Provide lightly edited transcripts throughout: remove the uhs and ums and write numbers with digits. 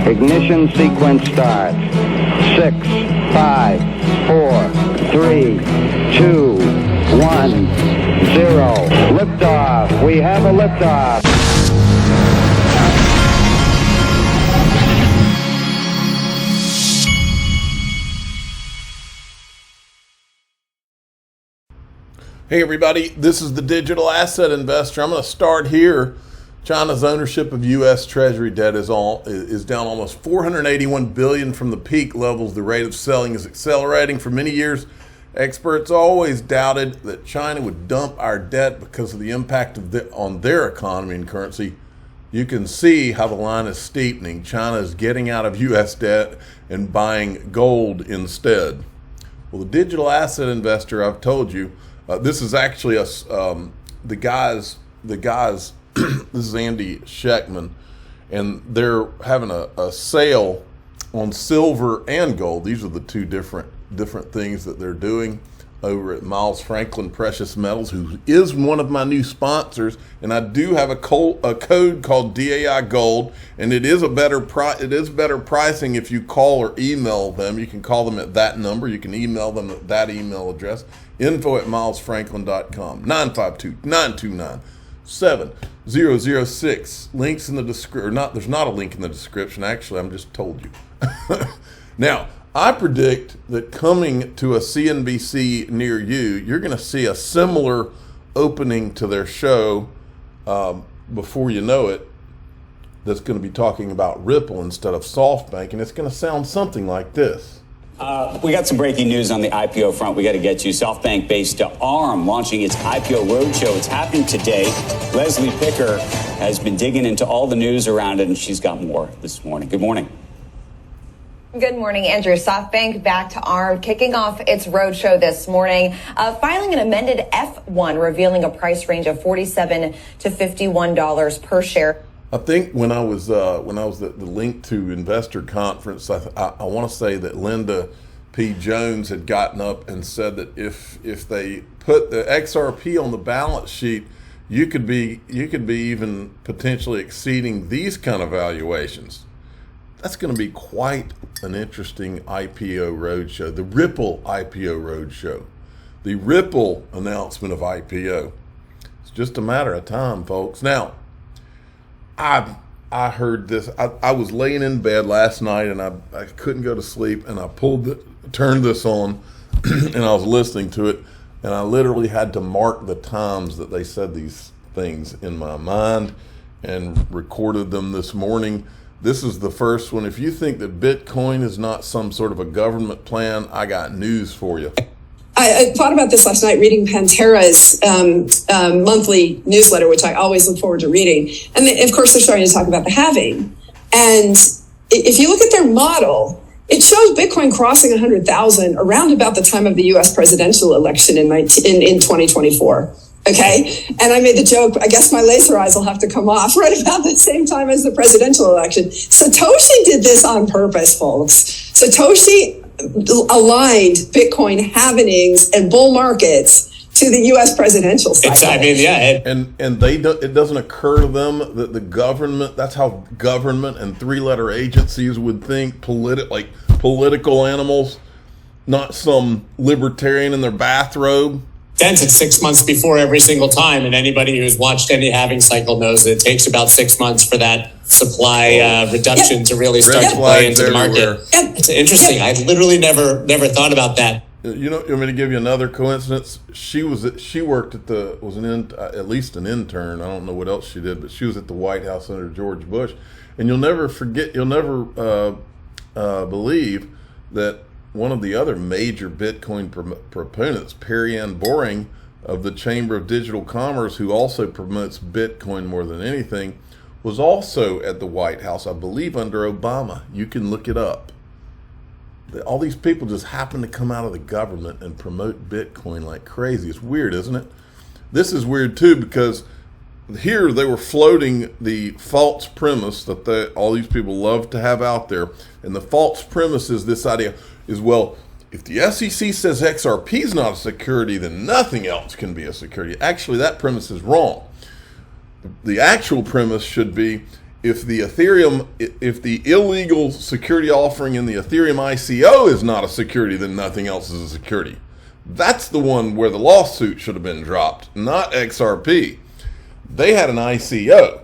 Ignition sequence starts. 6, 5, 4, 3, 2, 1, 0. Liftoff. We have a liftoff. Hey everybody, this is the Digital Asset Investor. I'm going to start here. China's ownership of U.S. Treasury debt is down almost $481 billion from the peak levels. The rate of selling is accelerating. For many years, experts always doubted that China would dump our debt because of the impact on their economy and currency. You can see how the line is steepening. China is getting out of U.S. debt and buying gold instead. Well, the Digital Asset Investor, I've told you, this is actually the guys. This is Andy Sheckman, and they're having a sale on silver and gold. These are the two different things that they're doing over at Miles Franklin Precious Metals, who is one of my new sponsors. And I do have a code called DAI Gold, and it is better pricing if you call or email them. You can call them at that number. You can email them at that email address. info@milesfranklin.com. 952-929-7006. Links in the description. There's not a link in the description. Actually, I'm just told you. Now, I predict that coming to a CNBC near you, you're going to see a similar opening to their show before you know it, that's going to be talking about Ripple instead of SoftBank, and it's going to sound something like this. We got some breaking news on the IPO front we got to get to. SoftBank-based ARM launching its IPO roadshow. It's happening today. Leslie Picker has been digging into all the news around it, and she's got more this morning. Good morning. Good morning, Andrew. SoftBank backed ARM, kicking off its roadshow this morning, filing an amended F1, revealing a price range of $47 to $51 per share. I think when I was at the Link to Investor conference, I want to say that Linda P. Jones had gotten up and said that if they put the XRP on the balance sheet, you could be even potentially exceeding these kind of valuations. That's going to be quite an interesting IPO roadshow. The Ripple IPO roadshow, the Ripple announcement of IPO. It's just a matter of time, folks. Now, I heard this. I was laying in bed last night and I couldn't go to sleep, and I turned this on and I was listening to it, and I literally had to mark the times that they said these things in my mind and recorded them this morning. This is the first one. If you think that Bitcoin is not some sort of a government plan, I got news for you. I thought about this last night reading Pantera's monthly newsletter, which I always look forward to reading. And of course, they're starting to talk about the halving. And if you look at their model, it shows Bitcoin crossing 100,000 around about the time of the U.S. presidential election in 2024. Okay. And I made the joke, I guess my laser eyes will have to come off right about the same time as the presidential election. Satoshi did this on purpose, folks. Satoshi aligned Bitcoin halvings and bull markets to the U.S. presidential cycle. And it doesn't occur to them that the government, that's how government and three-letter agencies would think, like political animals, not some libertarian in their bathrobe. It's 6 months before every single time, and anybody who's watched any halving cycle knows that it takes about 6 months for that supply reduction to really start to play into the market. It's interesting. I literally never thought about that. You know, you want me to give you another coincidence? She worked at at least an intern. I don't know what else she did, but she was at the White House under George Bush. And you'll never believe that one of the other major Bitcoin proponents, Perianne Boring of the Chamber of Digital Commerce, who also promotes Bitcoin more than anything, was also at the White House, I believe, under Obama. You can look it up. All these people just happen to come out of the government and promote Bitcoin like crazy. It's weird, isn't it? This is weird too, because here they were floating the false premise that all these people love to have out there. And the false premise is this idea is, well, if the SEC says XRP is not a security, then nothing else can be a security. Actually, that premise is wrong. The actual premise should be, if the illegal security offering in the Ethereum ICO is not a security, then nothing else is a security. That's the one where the lawsuit should have been dropped, not XRP. They had an ICO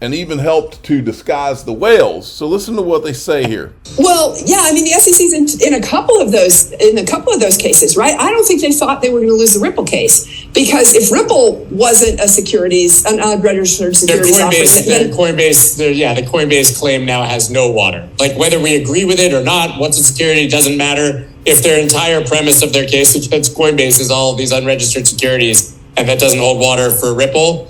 and even helped to disguise the whales. So listen to what they say here. Well, yeah, I mean, the SEC's in a couple of those cases, right? I don't think they thought they were going to lose the Ripple case, because if Ripple wasn't a securities, an unregistered securities the Coinbase claim now has no water. Like, whether we agree with it or not, what's a security doesn't matter. If their entire premise of their case against Coinbase is all these unregistered securities, and that doesn't hold water for Ripple,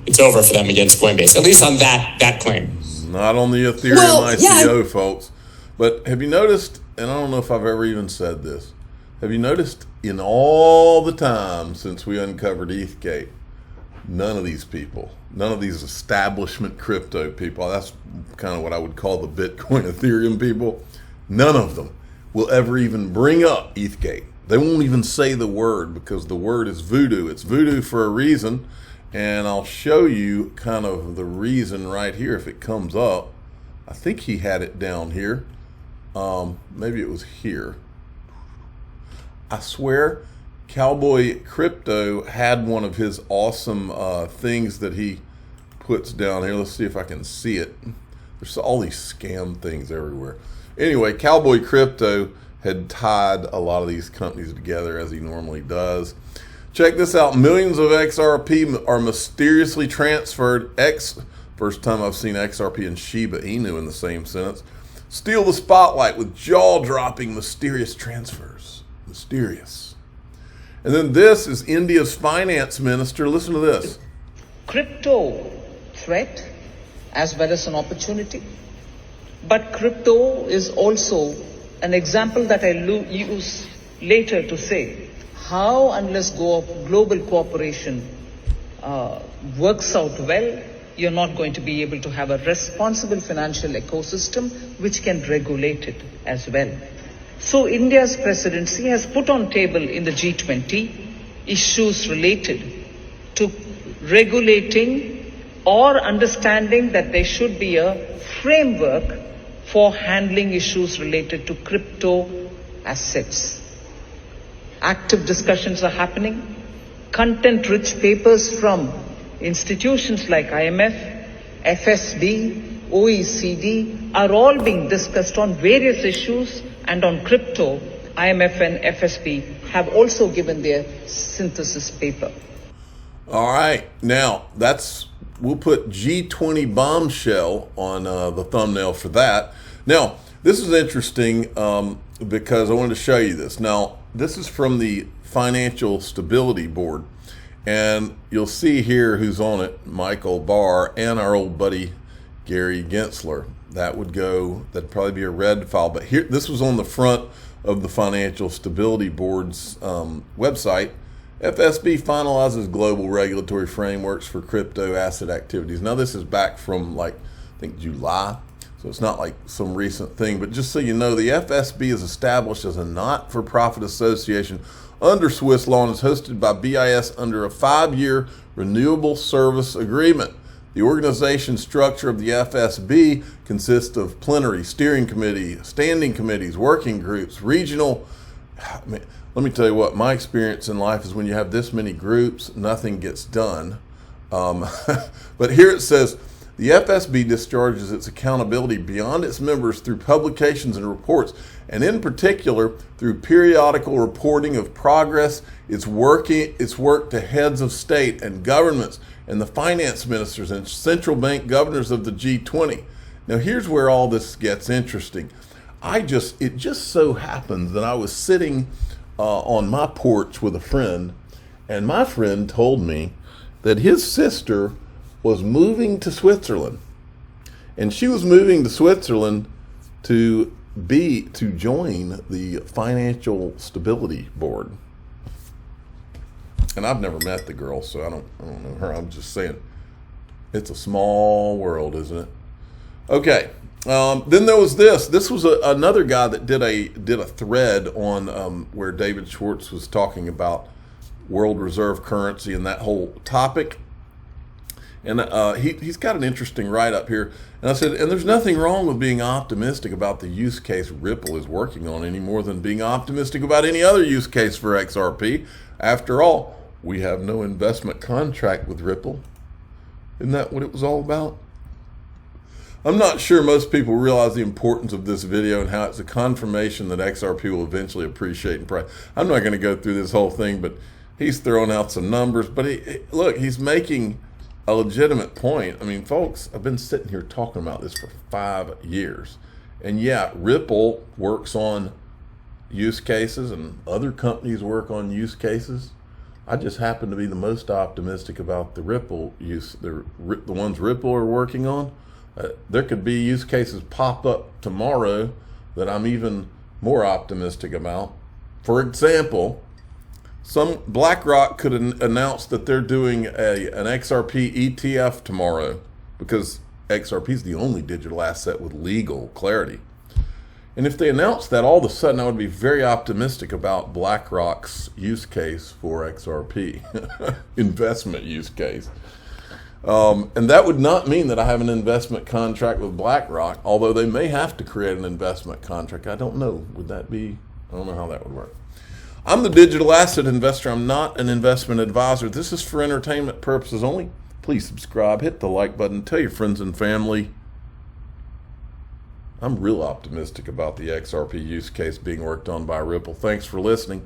it's over for them against Coinbase, at least on that claim. Not on the Ethereum ICO, folks. But have you noticed, and I don't know if I've ever even said this, have you noticed in all the time since we uncovered ETHgate, none of these people, none of these establishment crypto people, that's kind of what I would call the Bitcoin Ethereum people, none of them will ever even bring up ETHgate. They won't even say the word, because the word is voodoo. It's voodoo for a reason. And I'll show you kind of the reason right here if it comes up. I think he had it down here. Maybe it was here. I swear Cowboy Crypto had one of his awesome things that he puts down here. Let's see if I can see it. There's all these scam things everywhere. Anyway, Cowboy Crypto had tied a lot of these companies together, as he normally does. Check this out. Millions of XRP are mysteriously transferred. First time I've seen XRP and Shiba Inu in the same sentence. Steal the spotlight with jaw-dropping mysterious transfers. Mysterious. And then this is India's finance minister. Listen to this. Crypto threat as well as an opportunity. But crypto is also an example that I use later to say how, unless global cooperation works out well, you're not going to be able to have a responsible financial ecosystem which can regulate it as well. So India's presidency has put on table in the G20 issues related to regulating or understanding that there should be a framework for handling issues related to crypto assets. Active discussions are happening. Content-rich papers from institutions like IMF, FSB, OECD are all being discussed on various issues, and on crypto, IMF and FSB have also given their synthesis paper. All right, now we'll put G20 Bombshell on the thumbnail for that. Now, this is interesting because I wanted to show you this. Now, this is from the Financial Stability Board, and you'll see here who's on it, Michael Barr and our old buddy Gary Gensler. That'd probably be a red file, but here, this was on the front of the Financial Stability Board's website. FSB finalizes global regulatory frameworks for crypto asset activities. Now, this is back from I think July, so it's not like some recent thing, but just so you know, the FSB is established as a not-for-profit association under Swiss law and is hosted by BIS under a 5-year renewable service agreement. The organization structure of the FSB consists of plenary, steering committee, standing committees, working groups, regional. Let me tell you what, my experience in life is when you have this many groups, nothing gets done. But here it says, the FSB discharges its accountability beyond its members through publications and reports, and in particular through periodical reporting of progress, its work to heads of state and governments and the finance ministers and central bank governors of the G20. Now here's where all this gets interesting. It just so happens that I was sitting on my porch with a friend, and my friend told me that his sister was moving to Switzerland, and she was moving to Switzerland to join the Financial Stability Board. And I've never met the girl, so I don't know her. I'm just saying, it's a small world, isn't it? Okay. Then there was this. This was another guy that did a thread on where David Schwartz was talking about world reserve currency and that whole topic. And he's got an interesting write-up here. And I said, and there's nothing wrong with being optimistic about the use case Ripple is working on any more than being optimistic about any other use case for XRP. After all, we have no investment contract with Ripple. Isn't that what it was all about? I'm not sure most people realize the importance of this video and how it's a confirmation that XRP will eventually appreciate in price. I'm not going to go through this whole thing, but he's throwing out some numbers. But look, he's making a legitimate point. I mean, folks, I've been sitting here talking about this for 5 years. And yeah, Ripple works on use cases and other companies work on use cases. I just happen to be the most optimistic about the Ripple the ones Ripple are working on. There could be use cases pop up tomorrow that I'm even more optimistic about. For example, BlackRock could announce that they're doing an XRP ETF tomorrow, because XRP is the only digital asset with legal clarity. And if they announce that, all of a sudden I would be very optimistic about BlackRock's use case for XRP, investment use case. And that would not mean that I have an investment contract with BlackRock, although they may have to create an investment contract. I don't know. Would that be? I don't know how that would work. I'm the digital asset investor. I'm not an investment advisor. This is for entertainment purposes only. Please subscribe, hit the like button, tell your friends and family. I'm real optimistic about the XRP use case being worked on by Ripple. Thanks for listening.